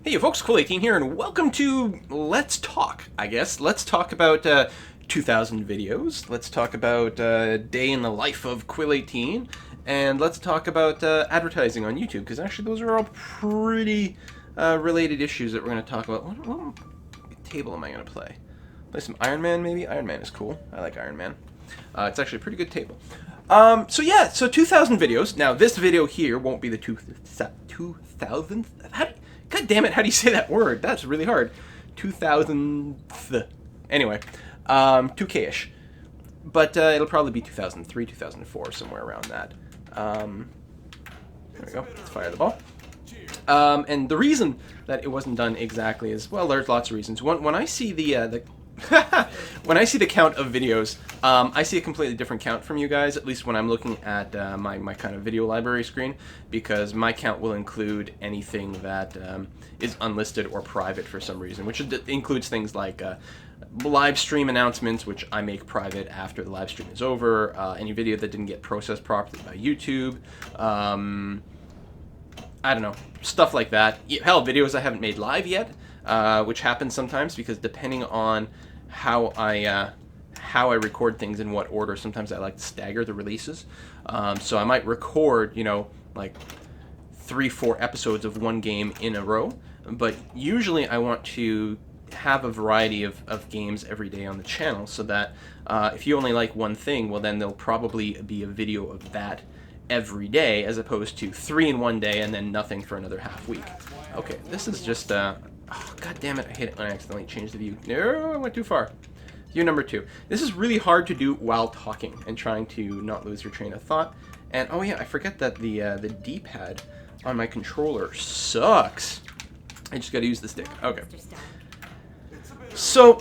Hey you folks, Quill18 here, and welcome to Let's Talk, I guess. Let's talk about 2000 videos, let's talk about day in the life of Quill18, and let's talk about advertising on YouTube, because actually those are all pretty related issues that we're going to talk about. What table am I going to play? Play some Iron Man, maybe? Iron Man is cool. I like Iron Man. It's actually a pretty good table. So 2000 videos. Now, this video here won't be the 2000th. God damn it, how do you say that word? That's really hard. 2000th. Anyway, 2K-ish. But it'll probably be 2003, 2004, somewhere around that. There we go. Let's fire the ball. And the reason that it wasn't done exactly is, well, there's lots of reasons. When I see the when I see the count of videos, I see a completely different count from you guys, at least when I'm looking at my kind of video library screen, because my count will include anything that is unlisted or private for some reason, which includes things like live stream announcements, which I make private after the live stream is over, any video that didn't get processed properly by YouTube, I don't know, stuff like that. Hell, videos I haven't made live yet, which happens sometimes because depending on how I record things in what order, sometimes I like to stagger the releases. So I might record, you know, like 3-4 episodes of one game in a row, but usually I want to have a variety of games every day on the channel, so that if you only like one thing, well then there'll probably be a video of that every day, as opposed to 3 in one day and then nothing for another half week. Okay, this is just oh, god damn it, I hate it when I accidentally change the view. No, I went too far. View number 2. This is really hard to do while talking and trying to not lose your train of thought. And oh yeah, I forget that the D-pad on my controller sucks. I just gotta use the stick. Okay. So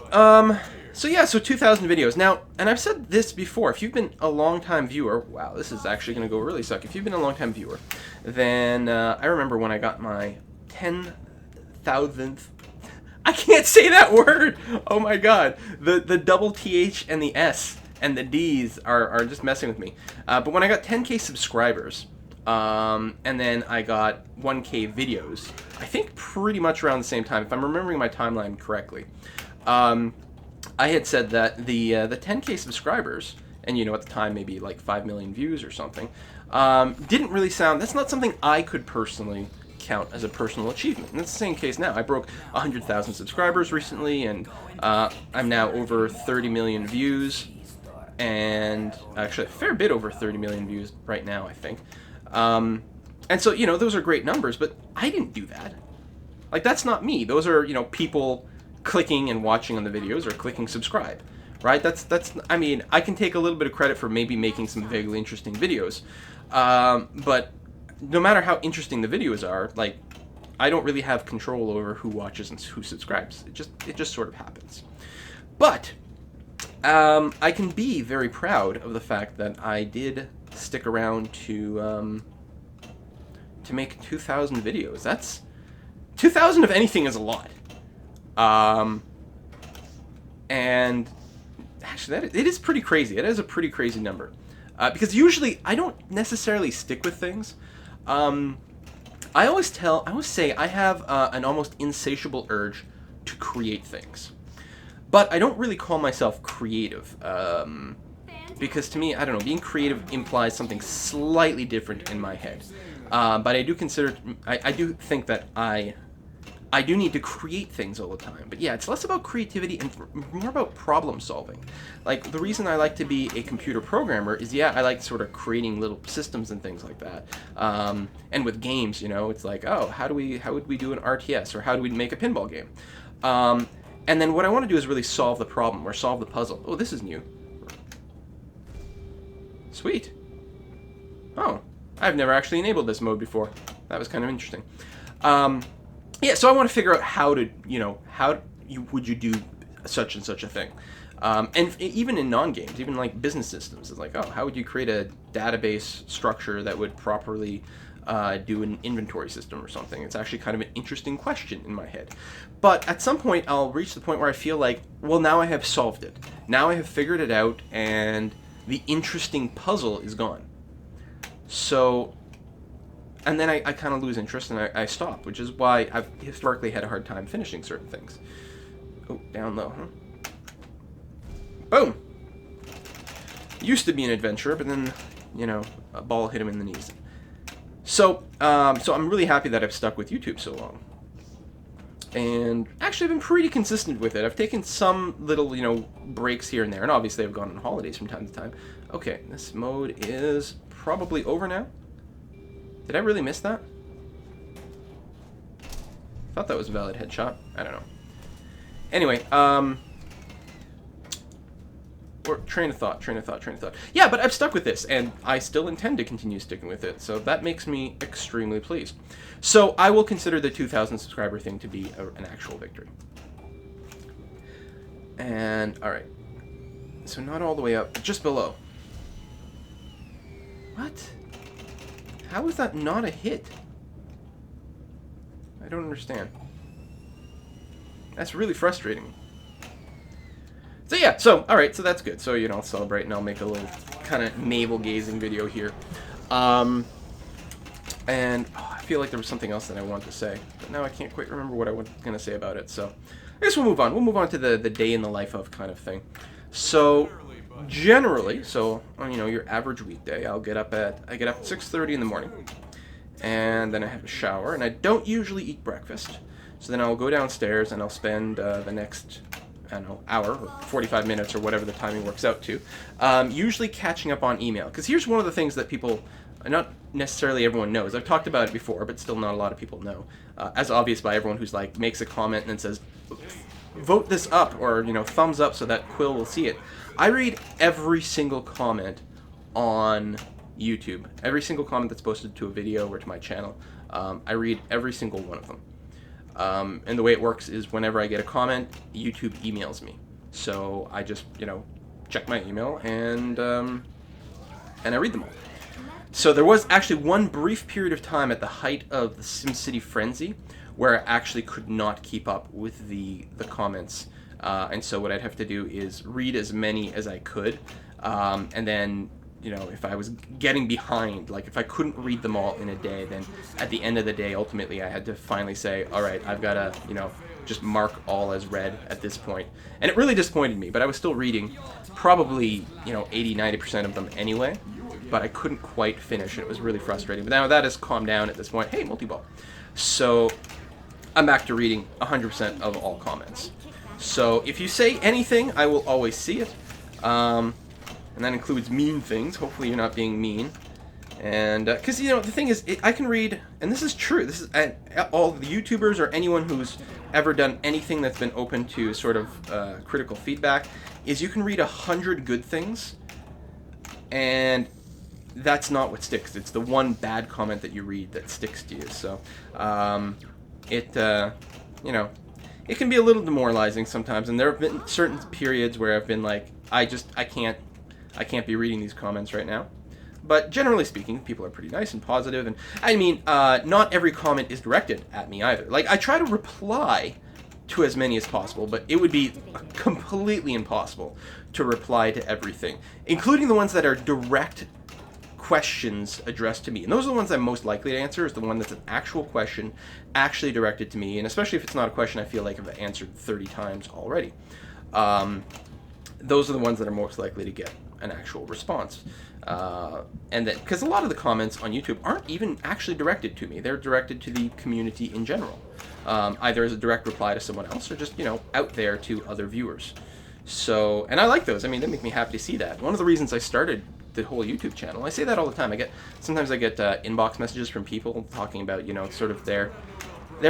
2000 videos. Now, and I've said this before, if you've been a long-time viewer, wow, this is actually going to go really suck. If you've been a long-time viewer, then I remember when I got my 10,000th, I can't say that word! Oh my god. The double TH and the S and the D's are just messing with me. But when I got 10K subscribers, and then I got 1K videos, I think pretty much around the same time, if I'm remembering my timeline correctly, I had said that the 10K subscribers, and you know at the time maybe like 5 million views or something, didn't really sound, that's not something I could personally count as a personal achievement. And that's the same case now. I broke 100,000 subscribers recently, and I'm now over 30 million views, and actually a fair bit over 30 million views right now, I think. And so, you know, those are great numbers, but I didn't do that. Like, that's not me. Those are, you know, people clicking and watching on the videos or clicking subscribe, right? That's I mean, I can take a little bit of credit for maybe making some vaguely interesting videos, but no matter how interesting the videos are, like, I don't really have control over who watches and who subscribes. It just sort of happens. But I can be very proud of the fact that I did stick around to make 2,000 videos. That's 2,000 of anything is a lot. And actually, it is pretty crazy. It is a pretty crazy number, because usually I don't necessarily stick with things. I always say I have an almost insatiable urge to create things, but I don't really call myself creative, because to me, I don't know, being creative implies something slightly different in my head. But I do think that I do need to create things all the time. But yeah, it's less about creativity and more about problem solving. Like, the reason I like to be a computer programmer is, yeah, I like sort of creating little systems and things like that. And with games, you know, it's like, oh, how would we do an RTS, or how do we make a pinball game? And then what I want to do is really solve the problem or solve the puzzle. Oh, this is new. Sweet. Oh, I've never actually enabled this mode before. That was kind of interesting. Yeah, so I want to figure out how to, you know, would you do such and such a thing? And even in non-games, even like business systems, it's like, oh, how would you create a database structure that would properly do an inventory system or something? It's actually kind of an interesting question in my head. But at some point, I'll reach the point where I feel like, well, now I have solved it. Now I have figured it out, and the interesting puzzle is gone. So and then I kind of lose interest and I stop, which is why I've historically had a hard time finishing certain things. Oh, down low, huh? Boom! Used to be an adventurer, but then, you know, a ball hit him in the knees. So I'm really happy that I've stuck with YouTube so long. And actually, I've been pretty consistent with it. I've taken some little, you know, breaks here and there, and obviously I've gone on holidays from time to time. Okay, this mode is probably over now. Did I really miss that? Thought that was a valid headshot. I don't know. Anyway, or train of thought. Yeah, but I've stuck with this, and I still intend to continue sticking with it, so that makes me extremely pleased. So I will consider the 2,000 subscriber thing to be an actual victory. And, alright. So not all the way up, but just below. What? How is that not a hit? I don't understand. That's really frustrating. So yeah, alright, so that's good. So, you know, I'll celebrate and I'll make a little kind of navel-gazing video here. And I feel like there was something else that I wanted to say, but now I can't quite remember what I was going to say about it, so I guess we'll move on. We'll move on to the day in the life of kind of thing. So, generally, so, you know, your average weekday, I get up at 6:30 in the morning, and then I have a shower, and I don't usually eat breakfast. So then I'll go downstairs and I'll spend the next, I don't know, hour or 45 minutes or whatever the timing works out to, usually catching up on email. Because here's one of the things that people, not necessarily everyone knows. I've talked about it before, but still not a lot of people know. As obvious by everyone who's like, makes a comment and then says, vote this up, or, you know, thumbs up so that Quill will see it. I read every single comment on YouTube. Every single comment that's posted to a video or to my channel. I read every single one of them. And the way it works is whenever I get a comment, YouTube emails me. So I just, you know, check my email and I read them all. So there was actually one brief period of time at the height of the SimCity frenzy where I actually could not keep up with the comments. And so what I'd have to do is read as many as I could. And then, you know, if I was getting behind, like if I couldn't read them all in a day, then at the end of the day, ultimately, I had to finally say, all right, I've got to, you know, just mark all as read at this point. And it really disappointed me, but I was still reading probably, you know, 80-90% of them anyway, but I couldn't quite finish. It was really frustrating. But now that has calmed down at this point. Hey, multi-ball. So I'm back to reading 100% of all comments. So if you say anything, I will always see it. And that includes mean things. Hopefully you're not being mean. And, because, you know, the thing is, I can read, and this is true, this is, all the YouTubers or anyone who's ever done anything that's been open to sort of critical feedback, is you can read 100 good things, and that's not what sticks. It's the one bad comment that you read that sticks to you. So, you know, it can be a little demoralizing sometimes, and there have been certain periods where I've been like, I can't be reading these comments right now. But generally speaking, people are pretty nice and positive, and I mean, not every comment is directed at me either. Like, I try to reply to as many as possible, but it would be completely impossible to reply to everything, including the ones that are direct questions addressed to me. And those are the ones I'm most likely to answer, is the one that's an actual question actually directed to me, and especially if it's not a question I feel like I've answered 30 times already. Those are the ones that are most likely to get an actual response. And that, because a lot of the comments on YouTube aren't even actually directed to me. They're directed to the community in general. Either as a direct reply to someone else or just, you know, out there to other viewers. So, and I like those. I mean, they make me happy to see that. One of the reasons I started the whole YouTube channel, I say that all the time. Sometimes I get inbox messages from people talking about, you know, sort of their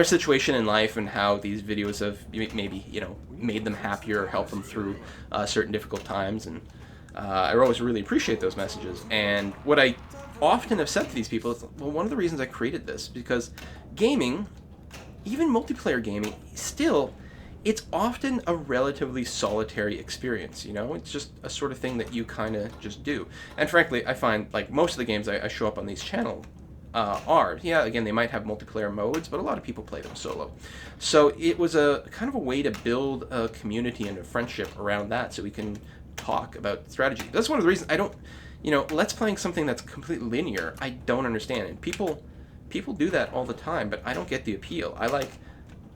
situation in life and how these videos have maybe, you know, made them happier or helped them through certain difficult times. And I always really appreciate those messages. And what I often have said to these people is, well, one of the reasons I created this, because gaming, even multiplayer gaming, still, it's often a relatively solitary experience, you know? It's just a sort of thing that you kind of just do. And frankly, I find, like, most of the games I show up on these channels are, yeah, again, they might have multiplayer modes, but a lot of people play them solo. So it was a kind of a way to build a community and a friendship around that, so we can talk about strategy. That's one of the reasons I don't, you know, Let's Playing something that's completely linear, I don't understand. And people people do that all the time, but I don't get the appeal. I like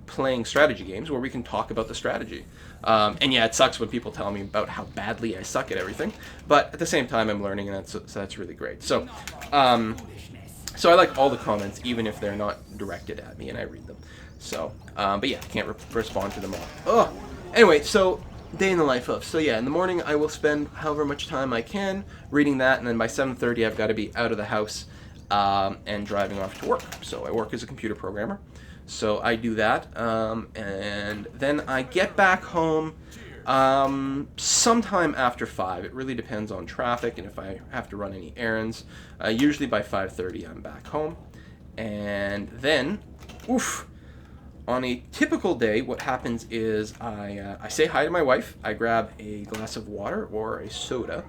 playing strategy games where we can talk about the strategy. And yeah, it sucks when people tell me about how badly I suck at everything, but at the same time, I'm learning, and that's really great. So I like all the comments, even if they're not directed at me, and I read them. So, but yeah, I can't respond to them all. Ugh. Anyway, so day in the life of. So yeah, in the morning I will spend however much time I can reading that, and then by 7:30 I've got to be out of the house and driving off to work. So I work as a computer programmer. So I do that, and then I get back home sometime after 5. It really depends on traffic and if I have to run any errands. Usually by 5:30 I'm back home. And then, on a typical day, what happens is I say hi to my wife, I grab a glass of water or a soda,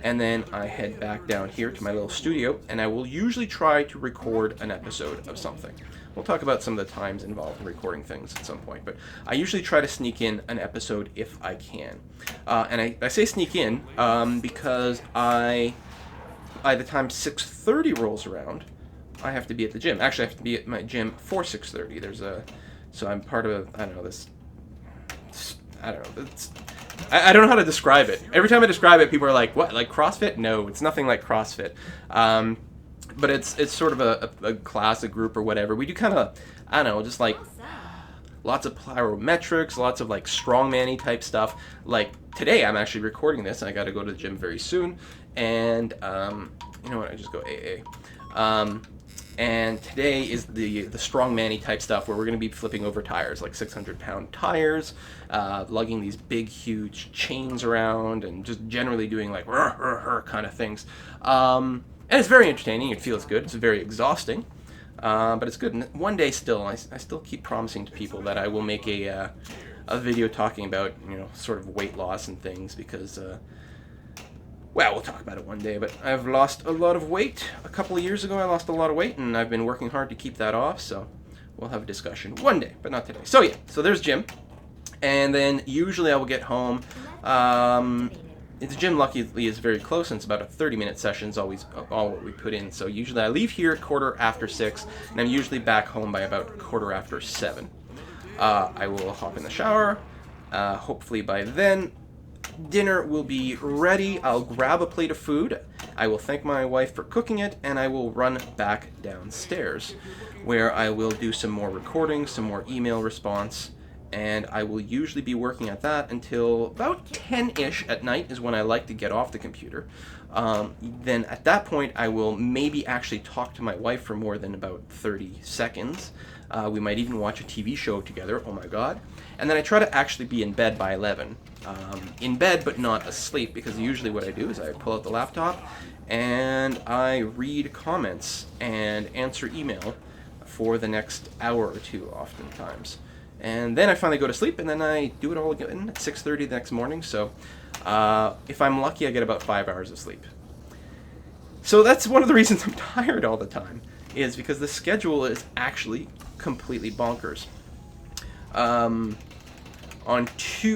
and then I head back down here to my little studio, and I will usually try to record an episode of something. We'll talk about some of the times involved in recording things at some point, but I usually try to sneak in an episode if I can. And I say sneak in because by the time 6:30 rolls around, I have to be at the gym. Actually, I have to be at my gym for 6:30. So I'm part of I don't know, I don't know how to describe it. Every time I describe it, people are like, what, like CrossFit? No, it's nothing like CrossFit. But it's sort of a class, a group, or whatever. We do kind of, I don't know, just like lots of plyometrics, lots of like strongman-y type stuff. Like today, I'm actually recording this, and I got to go to the gym very soon. And you know what? I just go AA. And today is the strongman-y type stuff where we're going to be flipping over tires, like 600-pound tires, lugging these big, huge chains around, and just generally doing like kind of things. And it's very entertaining. It feels good. It's very exhausting, but it's good. And one day still, I still keep promising to people that I will make a video talking about, sort of weight loss and things, because well, we'll talk about it one day, but I've lost a lot of weight. A couple of years ago, I lost a lot of weight, and I've been working hard to keep that off, so we'll have a discussion one day, but not today. So yeah, so there's gym, and then usually I will get home. The gym, luckily, is very close, and it's about a 30-minute session is always all what we put in. So usually I leave here at 6:15, and I'm usually back home by about 7:15. I will hop in the shower. Hopefully by then, dinner will be ready. I'll grab a plate of food. I will thank my wife for cooking it, and I will run back downstairs, where I will do some more recording, some more email response, and I will usually be working at that until about 10-ish at night is when I like to get off the computer. Then at that point, I will maybe actually talk to my wife for more than about 30 seconds. We might even watch a TV show together, oh my god. And then I try to actually be in bed by 11. In bed, but not asleep, because usually what I do is I pull out the laptop and I read comments and answer email for the next hour or two, oftentimes. And then I finally go to sleep, and then I do it all again at 6:30 the next morning. So if I'm lucky, I get about 5 hours of sleep. So that's one of the reasons I'm tired all the time, is because the schedule is actually completely bonkers.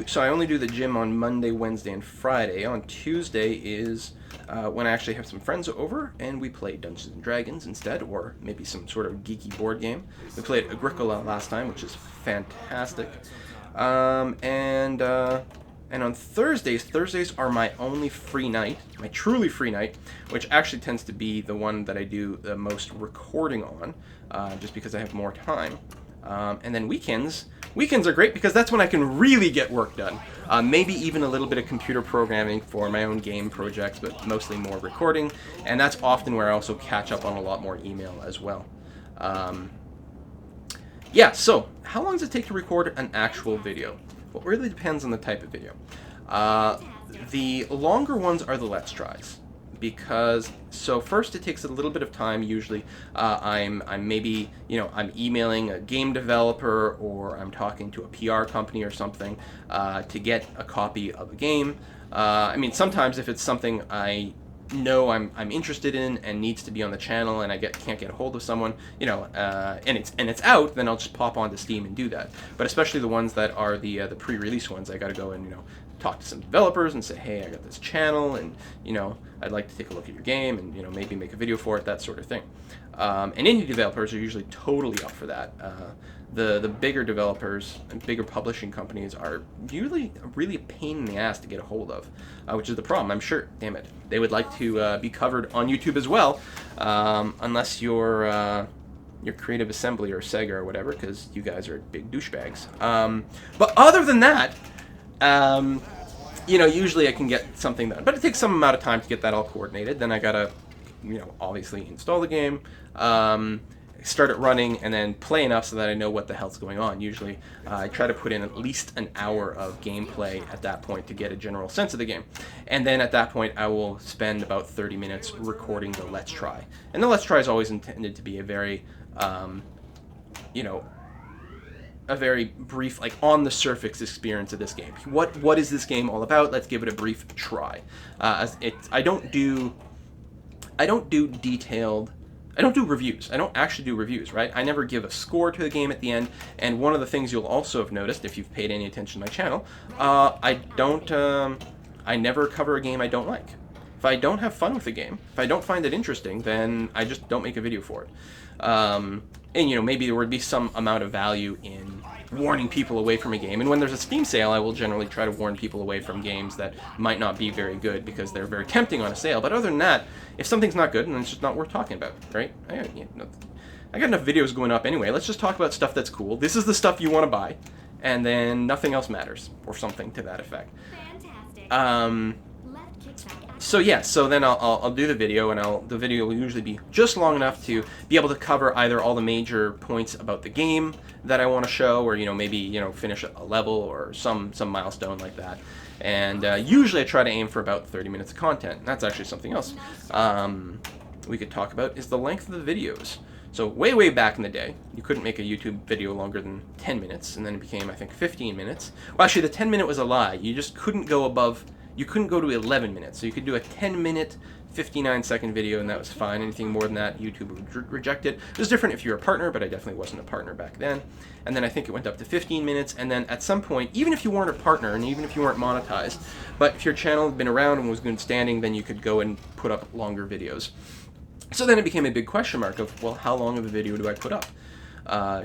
So I only do the gym on Monday, Wednesday, and Friday. On Tuesday is when I actually have some friends over, and we play Dungeons & Dragons instead, or maybe some sort of geeky board game. We played Agricola last time, which is fantastic. And on Thursdays are my only free night, my truly free night, which actually tends to be the one that I do the most recording on, just because I have more time. And then weekends are great because that's when I can really get work done. Maybe even a little bit of computer programming for my own game projects, but mostly more recording. And that's often where I also catch up on a lot more email as well. Yeah, so how long does it take to record an actual video? Well, it really depends on the type of video. The longer ones are the Let's Tries. Because, so first it takes a little bit of time. Usually I'm maybe, I'm emailing a game developer, or I'm talking to a PR company or something to get a copy of a game. I mean, sometimes if it's something I know I'm interested in and needs to be on the channel, and I can't get a hold of someone, and it's out, then I'll just pop onto Steam and do that. But especially the ones that are the pre-release ones, I got to go and talk to some developers and say, hey, I got this channel, and I'd like to take a look at your game, and maybe make a video for it, that sort of thing. And indie developers are usually totally up for that. The bigger developers and bigger publishing companies are usually really a pain in the ass to get a hold of, which is the problem. I'm sure, damn it, they would like to be covered on YouTube as well, unless you're Creative Assembly or Sega or whatever, because you guys are big douchebags. But other than that, usually I can get something done. But it takes some amount of time to get that all coordinated. Then I gotta, obviously install the game, start it running, and then play enough so that I know what the hell's going on. Usually I try to put in at least an hour of gameplay at that point to get a general sense of the game. And then at that point I will spend about 30 minutes recording the Let's Try. And the Let's Try is always intended to be a very, a very brief, like, on the surface experience of this game. What is this game all about? Let's give it a brief try. I don't do reviews. I don't actually do reviews, right? I never give a score to the game at the end. And one of the things you'll also have noticed, if you've paid any attention to my channel, I never cover a game I don't like. If I don't have fun with the game, if I don't find it interesting, then I just don't make a video for it. And maybe there would be some amount of value in warning people away from a game. And when there's a Steam sale, I will generally try to warn people away from games that might not be very good because they're very tempting on a sale. But other than that, if something's not good, then it's just not worth talking about, right? I got enough videos going up anyway. Let's just talk about stuff that's cool. This is the stuff you want to buy, and then nothing else matters, or something to that effect. Fantastic. So then I'll do the video, and the video will usually be just long enough to be able to cover either all the major points about the game that I want to show, or maybe finish a level or some milestone like that. And usually I try to aim for about 30 minutes of content. That's actually something else we could talk about, is the length of the videos. So way back in the day, you couldn't make a YouTube video longer than 10 minutes, and then it became, I think, 15 minutes. Well, actually, the 10-minute was a lie. You just couldn't go above. You couldn't go to 11 minutes, so you could do a 10-minute, 59-second video, and that was fine. Anything more than that, YouTube would reject it. It was different if you were a partner, but I definitely wasn't a partner back then. And then I think it went up to 15 minutes, and then at some point, even if you weren't a partner, and even if you weren't monetized, but if your channel had been around and was good standing, then you could go and put up longer videos. So then it became a big question mark of, well, how long of a video do I put up?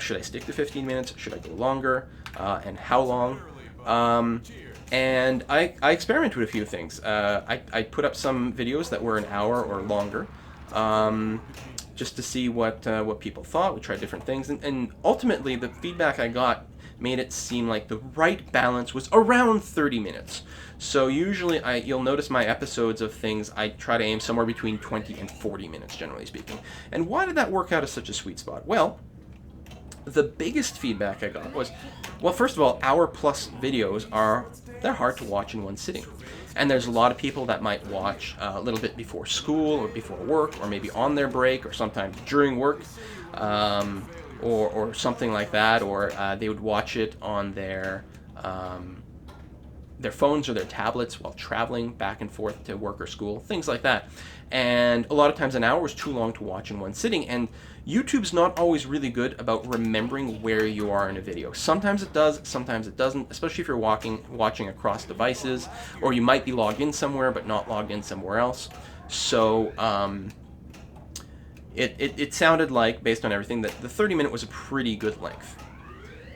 Should I stick to 15 minutes? Should I go longer? And how long? And I experimented with a few things. I put up some videos that were an hour or longer, just to see what people thought. We tried different things, and ultimately the feedback I got made it seem like the right balance was around 30 minutes. So usually you'll notice my episodes of things, I try to aim somewhere between 20 and 40 minutes, generally speaking. And why did that work out as such a sweet spot? Well, the biggest feedback I got was, well, first of all, hour-plus videos they're hard to watch in one sitting. And there's a lot of people that might watch a little bit before school or before work, or maybe on their break, or sometimes during work, or something like that, or they would watch it on their phones or their tablets while traveling back and forth to work or school, things like that. And a lot of times an hour is too long to watch in one sitting, and YouTube's not always really good about remembering where you are in a video. Sometimes it does, sometimes it doesn't, especially if you're watching across devices, or you might be logged in somewhere but not logged in somewhere else. So it sounded like, based on everything, that the 30-minute was a pretty good length.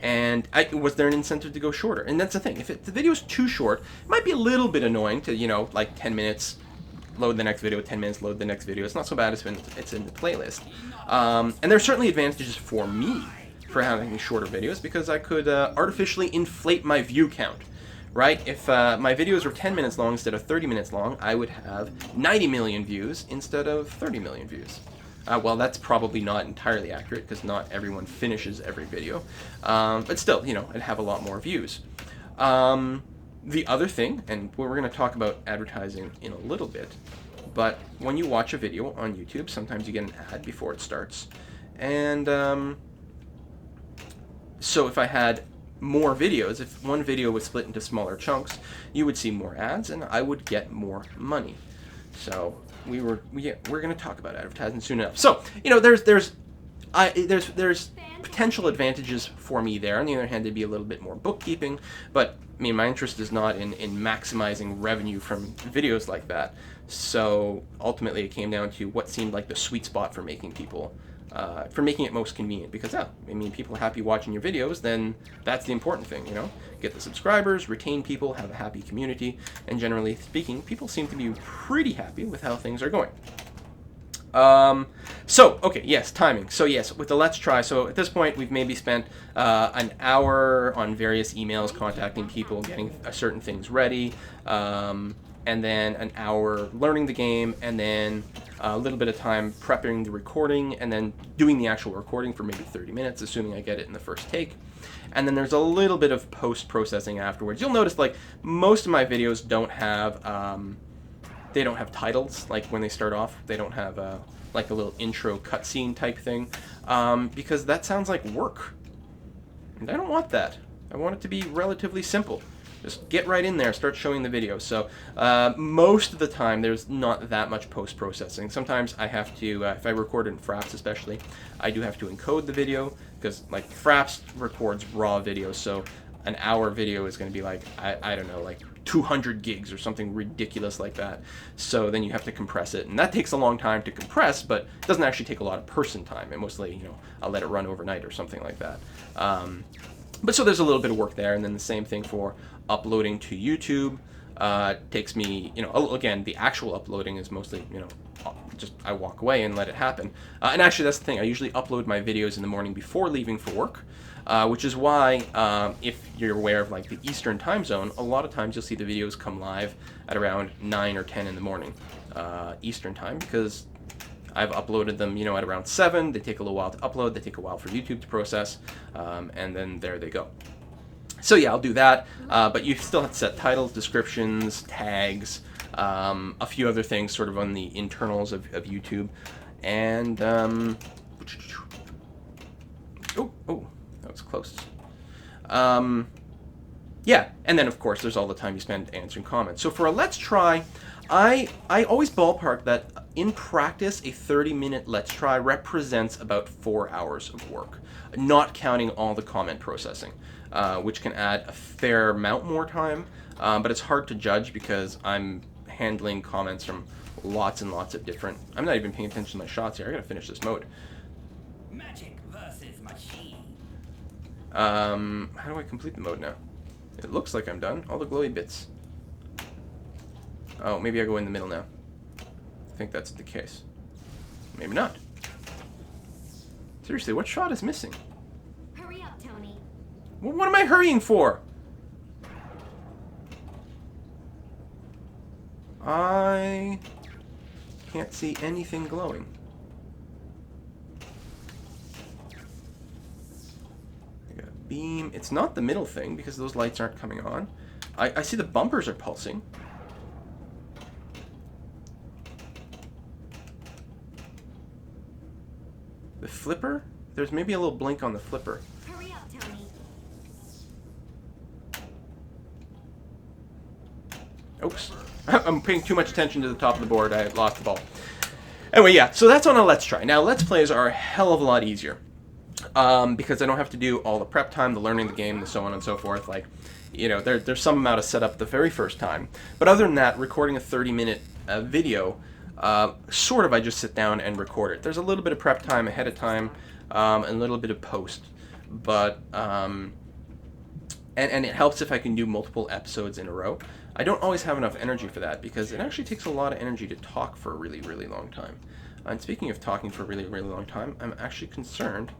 And was there an incentive to go shorter? And that's the thing. If the video is too short, it might be a little bit annoying to, like 10 minutes, load the next video, 10 minutes, load the next video. It's not so bad if it's in the playlist. And there's certainly advantages for me for having shorter videos, because I could artificially inflate my view count, right? If my videos were 10 minutes long instead of 30 minutes long, I would have 90 million views instead of 30 million views. Well, that's probably not entirely accurate, because not everyone finishes every video. But still, I'd have a lot more views. The other thing, and we're going to talk about advertising in a little bit, but when you watch a video on YouTube, sometimes you get an ad before it starts. And so if I had more videos, if one video was split into smaller chunks, you would see more ads, and I would get more money. So we're going to talk about advertising soon enough. So there's potential advantages for me there. On the other hand, there'd be a little bit more bookkeeping, but I mean, my interest is not in maximizing revenue from videos like that. So ultimately, it came down to what seemed like the sweet spot for making people for making it most convenient. Because, I mean, people are happy watching your videos, then that's the important thing, you know? Get the subscribers, retain people, have a happy community, and generally speaking, people seem to be pretty happy with how things are going. So, okay, yes, timing. So yes, with the Let's Try, so at this point we've maybe spent an hour on various emails, contacting people, getting certain things ready, and then an hour learning the game, and then a little bit of time prepping the recording, and then doing the actual recording for maybe 30 minutes, assuming I get it in the first take. And then there's a little bit of post-processing afterwards. You'll notice, like, most of my videos don't have they don't have titles, like when they start off. They don't have like a little intro cutscene type thing, because that sounds like work. And I don't want that. I want it to be relatively simple. Just get right in there, start showing the video. So most of the time, there's not that much post-processing. Sometimes I have to, if I record in Fraps especially, I do have to encode the video, because like Fraps records raw video, so an hour video is going to be like, I don't know, like 200 gigs or something ridiculous like that. So then you have to compress it, and that takes a long time to compress, but it doesn't actually take a lot of person time. And mostly, you know, I'll let it run overnight or something like that. But so there's a little bit of work there, and then the same thing for uploading to YouTube. Takes me, you know, again, the actual uploading is mostly, you know, just I walk away and let it happen. And actually, that's the thing. I usually upload my videos in the morning before leaving for work. Which is why, if you're aware of like the Eastern time zone, a lot of times you'll see the videos come live at around 9 or 10 in the morning Eastern time, because I've uploaded them, you know, at around 7. They take a little while to upload. They take a while for YouTube to process, and then there they go. So yeah, I'll do that, but you still have to set titles, descriptions, tags, a few other things sort of on the internals of YouTube, and oh. That was close. Yeah, and then of course there's all the time you spend answering comments. So for a Let's Try, I always ballpark that in practice a 30-minute Let's Try represents about 4 hours of work, not counting all the comment processing, which can add a fair amount more time, but it's hard to judge because I'm handling comments from lots and lots of different... I'm not even paying attention to my shots here. I gotta finish this mode. Magic versus machine. How do I complete the mode now? It looks like I'm done. All the glowy bits. Oh, maybe I go in the middle now. I think that's the case. Maybe not. Seriously, what shot is missing? Hurry up, Tony. Well, what am I hurrying for? I can't see anything glowing. Beam. It's not the middle thing because those lights aren't coming on. I see the bumpers are pulsing. The flipper? There's maybe a little blink on the flipper. Hurry up, Tony. Oops. I'm paying too much attention to the top of the board. I lost the ball. Anyway, yeah, so that's on a Let's Try. Now, Let's Plays are a hell of a lot easier. Because I don't have to do all the prep time, the learning the game, the so on and so forth. Like, you know, there's some amount of setup the very first time. But other than that, recording a 30-minute video, sort of I just sit down and record it. There's a little bit of prep time ahead of time, and a little bit of post. But, and it helps if I can do multiple episodes in a row. I don't always have enough energy for that, because it actually takes a lot of energy to talk for a really, really long time. And speaking of talking for a really, really long time, I'm actually concerned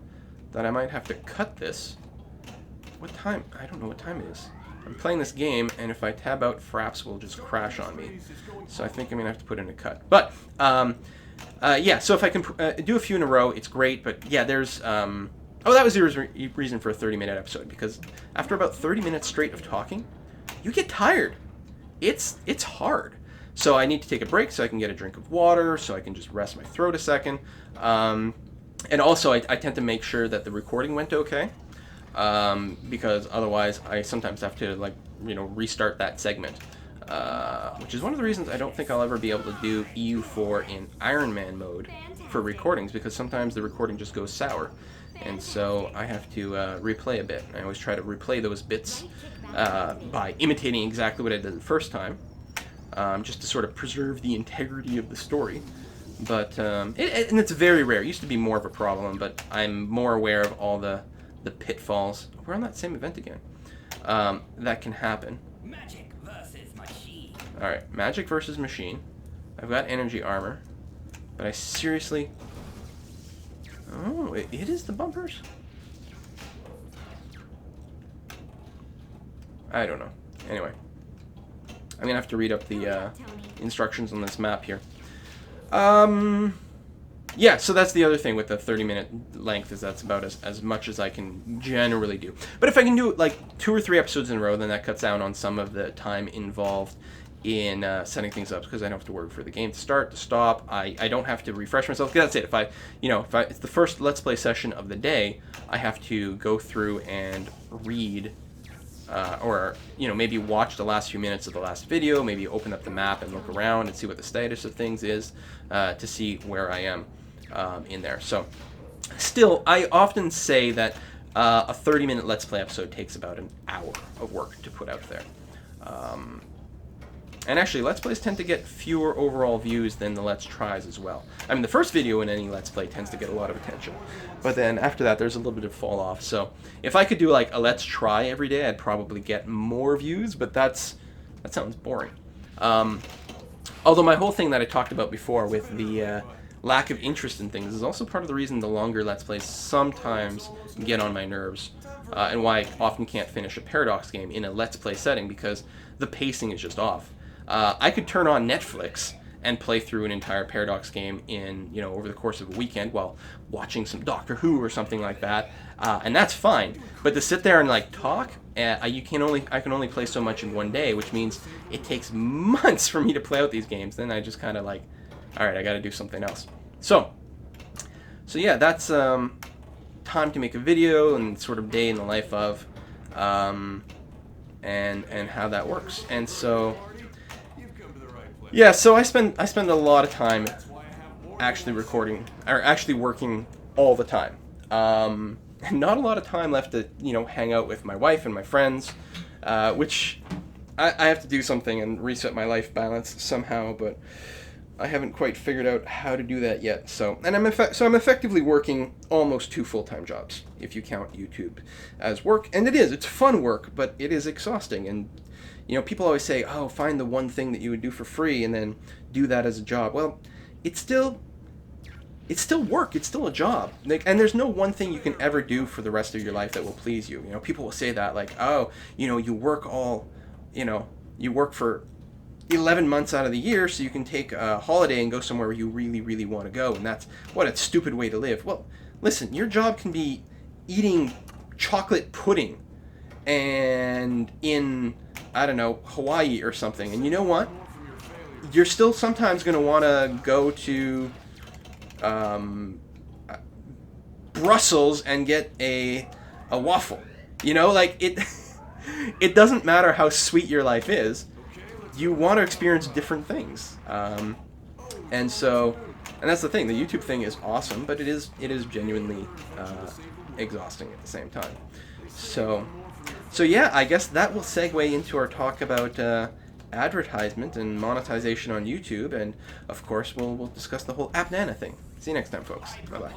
that I might have to cut this. What time? I don't know what time it is. I'm playing this game, and if I tab out, Fraps will just crash on me. So I think I'm gonna have to put in a cut. But yeah, so if I can do a few in a row, it's great. But yeah, there's oh, that was the reason for a 30-minute episode, because after about 30 minutes straight of talking, you get tired. It's hard. So I need to take a break so I can get a drink of water, so I can just rest my throat a second. And also, I tend to make sure that the recording went okay, because otherwise I sometimes have to, like, you know, restart that segment, which is one of the reasons I don't think I'll ever be able to do EU4 in Iron Man mode for recordings, because sometimes the recording just goes sour, and so I have to replay a bit. I always try to replay those bits by imitating exactly what I did the first time, just to sort of preserve the integrity of the story. But and it's very rare. It used to be more of a problem, but I'm more aware of all the pitfalls. We're on that same event again. That can happen. Magic versus machine. All right, magic versus machine. I've got energy armor, but I seriously. Oh, it is the bumpers. I don't know. Anyway, I'm gonna have to read up the instructions on this map here. Yeah, so that's the other thing with the 30-minute length, is that's about as much as I can generally do. But if I can do like 2 or 3 episodes in a row, then that cuts down on some of the time involved in setting things up, because I don't have to worry for the game to start, to stop. I don't have to refresh myself. That's it. If it's the first Let's Play session of the day, I have to go through and read. Or maybe watch the last few minutes of the last video, maybe open up the map and look around and see what the status of things is, to see where I am in there. So, still, I often say that a 30-minute Let's Play episode takes about an hour of work to put out there. And actually, Let's Plays tend to get fewer overall views than the Let's Tries as well. I mean, the first video in any Let's Play tends to get a lot of attention. But then after that, there's a little bit of fall off. So if I could do like a Let's Try every day, I'd probably get more views, but that sounds boring. Although my whole thing that I talked about before with the lack of interest in things is also part of the reason the longer Let's Plays sometimes get on my nerves. And why I often can't finish a Paradox game in a Let's Play setting, because the pacing is just off. I could turn on Netflix and play through an entire Paradox game in, over the course of a weekend while watching some Doctor Who or something like that, and that's fine. But to sit there and like talk, I can only play so much in one day, which means it takes months for me to play out these games. Then I just kind of like, all right, I got to do something else. So yeah, that's time to make a video and sort of day in the life of, and how that works. And so. Yeah, so I spend a lot of time actually recording, or actually working all the time. And not a lot of time left to, hang out with my wife and my friends, which I have to do something and reset my life balance somehow, but I haven't quite figured out how to do that yet. So I'm effectively working almost 2 full-time jobs, if you count YouTube as work. And it's fun work, but it is exhausting. And people always say, oh, find the one thing that you would do for free and then do that as a job. Well, it's still work. It's still a job. And there's no one thing you can ever do for the rest of your life that will please you. People will say that, like, oh, you work you work for 11 months out of the year so you can take a holiday and go somewhere where you really, really want to go. And that's, what a stupid way to live. Well, listen, your job can be eating chocolate pudding and in, I don't know, Hawaii or something. And you know what? You're still sometimes going to want to go to Brussels and get a waffle. It doesn't matter how sweet your life is. You want to experience different things. And that's the thing. The YouTube thing is awesome, but it is genuinely exhausting at the same time. So yeah, I guess that will segue into our talk about advertisement and monetization on YouTube, and of course we'll discuss the whole App Nana thing. See you next time, folks. Bye bye.